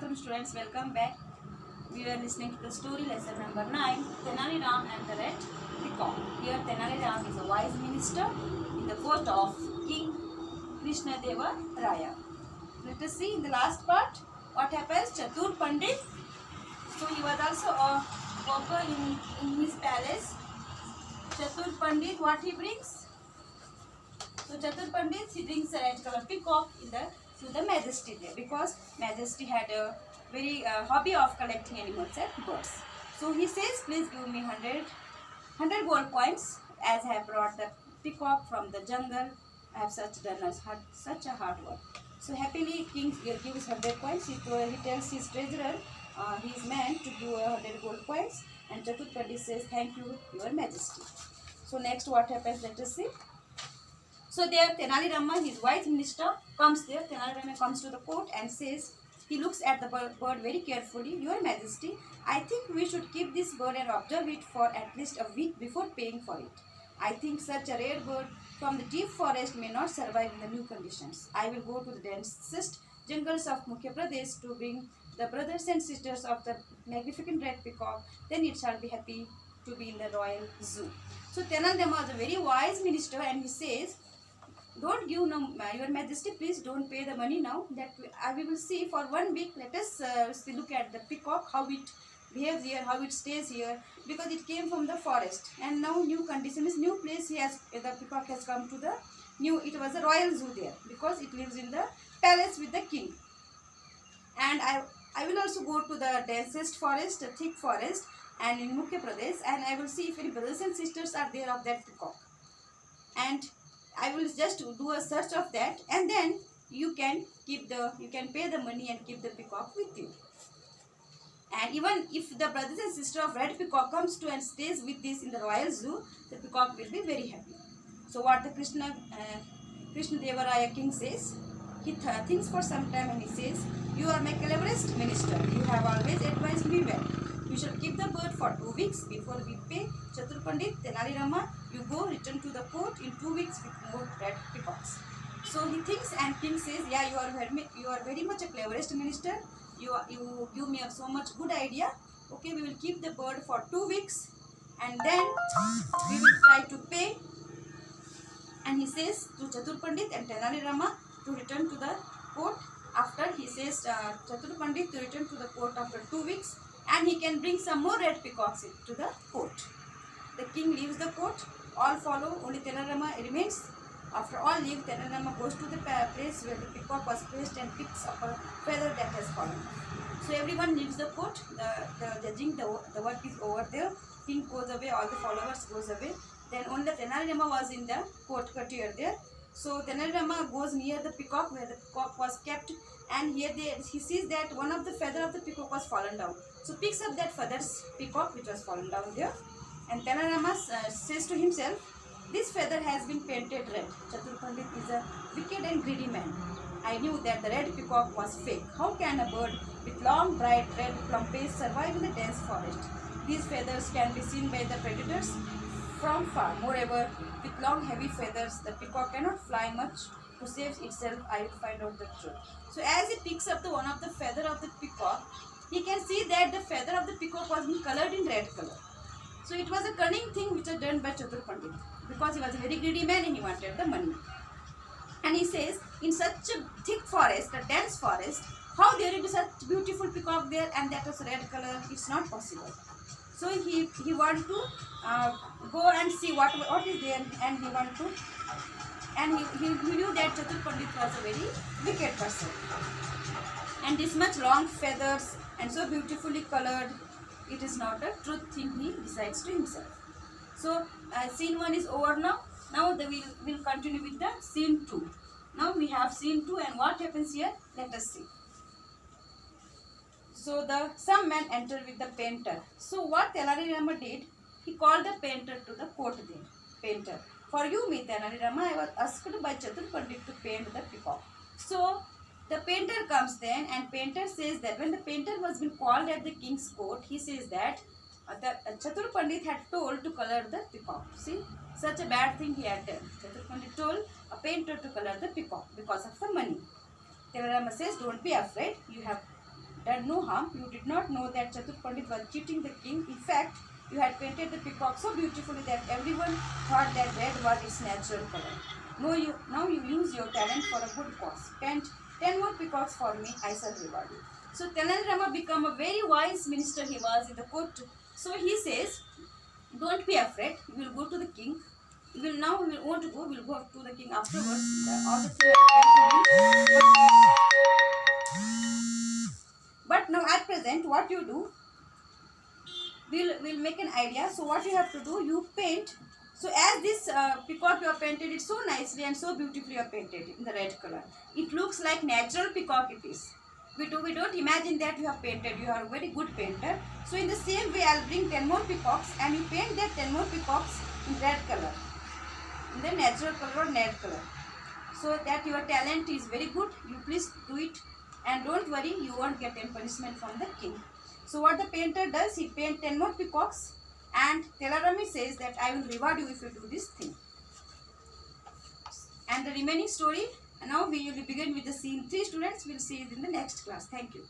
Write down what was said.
Matram students, welcome back. We are listening to the story lesson number 9, Tenali Ram and the Red Peacock. Here Tenali Ram is a wise minister in the court of King Krishna Deva Raya. Let us see in the last part what happens. Chatur Pandit, so he was also a worker in his palace. Chatur Pandit, what he brings? So Chatur Pandit, he brings a red color peacock to the majesty there, because majesty had a very hobby of collecting animals and birds. So he says, please give me 100 gold coins, as I have brought the peacock from the jungle. I have such a hard work. So happily king gives 100 coins. He tells his treasurer, his man, to give 100 gold coins, and Chatur Pandit says, thank you, your majesty. So next what happens, let us see. So there Tenali Rama, his wise minister, comes there. Tenali Rama comes to the court and says, he looks at the bird very carefully. Your majesty, I think we should keep this bird and observe it for at least a week before paying for it. I think such a rare bird from the deep forest may not survive in the new conditions. I will go to the densest jungles of Madhya Pradesh to bring the brothers and sisters of the magnificent red peacock. Then it shall be happy to be in the royal zoo. So Tenali Rama is a very wise minister, and he says, don't give now, your majesty, please don't pay the money now. That we will see for 1 week. Let us look at the peacock, how it behaves here, how it stays here, because it came from the forest, and now new condition is new place. The peacock has come to the new. It was a royal zoo there, because it lives in the palace with the king. And I will also go to the densest forest, a thick forest, and in Madhya Pradesh, and I will see if any brothers and sisters are there of that peacock. And I will just do a search of that, and then you can pay the money and keep the peacock with you. And even if the brothers and sisters of red peacock comes to and stays with this in the royal zoo, the peacock will be very happy. So what the Krishna Deva Raya king says, he thinks for some time and he says, you are my cleverest minister. You have always advised me well. We shall keep the bird for 2 weeks before we pay. Chatur Pandit, Tenali Rama, you go return to the court in 2 weeks with more red peacocks. So he thinks, and king says, yeah, you are very much a cleverest minister. You give me so much good idea. Okay, we will keep the bird for 2 weeks, and then we will try to pay. And he says to Chatur Pandit and Tenali Rama to return to the court after. He says Chatur Pandit to return to the court after 2 weeks, and he can bring some more red peacocks to the court. The king leaves the court. All follow. Only Tenali Rama remains. After all leave, Tenali Rama goes to the place where the peacock was placed and picks up a feather that has fallen. So everyone leaves the court. The judging, the work is over there. King goes away. All the followers goes away. Then only Tenali Rama was in the court courtyard there. So Tenali Rama goes near the peacock where the peacock was kept, and here he sees that one of the feather of the peacock was fallen down. So picks up that feather's peacock which was fallen down there, and Tenali Rama says to himself, this feather has been painted red. Chatur Pandit is a wicked and greedy man. I knew that the red peacock was fake. How can a bird with long bright red plumage survive in the dense forest? These feathers can be seen by the predators from far. Moreover, with long heavy feathers, the peacock cannot fly much to save itself. I will find out the truth. So as he picks up one of the feather of the peacock, he can see that the feather of the peacock was being colored in red color. So it was a cunning thing which was done by Chatur Pandit, because he was a very greedy man and he wanted the money. And he says, in such a thick forest, a dense forest, how there will be such beautiful peacock there and that was red color? It's not possible. So he want to go and see what is there, and he want to, and he knew that Chatur Pandit was a very wicked person, and this much long feathers and so beautifully colored, it is not a truth thing, he decides to himself. So scene 1 is over now. Now we will continue with the scene 2. Now we have scene 2, and what happens here, let us see. So some man entered with the painter. So what Tenali Rama did, he called the painter to the court there. Painter, for you, me Tenali Rama, I was asked by Chatur Pandit to paint the peacock. So the painter comes then, and painter says that when the painter was been called at the king's court, he says that Chatur Pandit had told to color the peacock. See, such a bad thing he had done. Chatur Pandit told a painter to color the peacock because of the money. Tenali Rama says, don't be afraid, you have done done no harm. You did not know that Chatur Pandit was cheating the king. In fact, you had painted the peacock so beautifully that everyone thought that red was its natural color. Now you use your talent for a good cause. Paint 10 more peacocks for me, I shall reward you. So Tenali Rama became a very wise minister he was in the court. So he says, don't be afraid, we will go to the king. We will want to go, we will go to the king afterwards. All the things but now at present, what you do, we'll make an idea. So what you have to do, you paint. So as this peacock you have painted it so nicely and so beautifully, you have painted it in the red color. It looks like natural peacock it is. We don't imagine that you have painted. You are a very good painter. So in the same way, I'll bring 10 more peacocks and you paint that 10 more peacocks in red color, in the natural color or red color. So that your talent is very good. You please do it and don't worry, you won't get any punishment from the king. So what the painter does, he paint 10 more peacocks and Telarami says that I will reward you if you do this thing. And the remaining story, now we will begin with the scene 3 students. We'll see it in the next class. Thank you.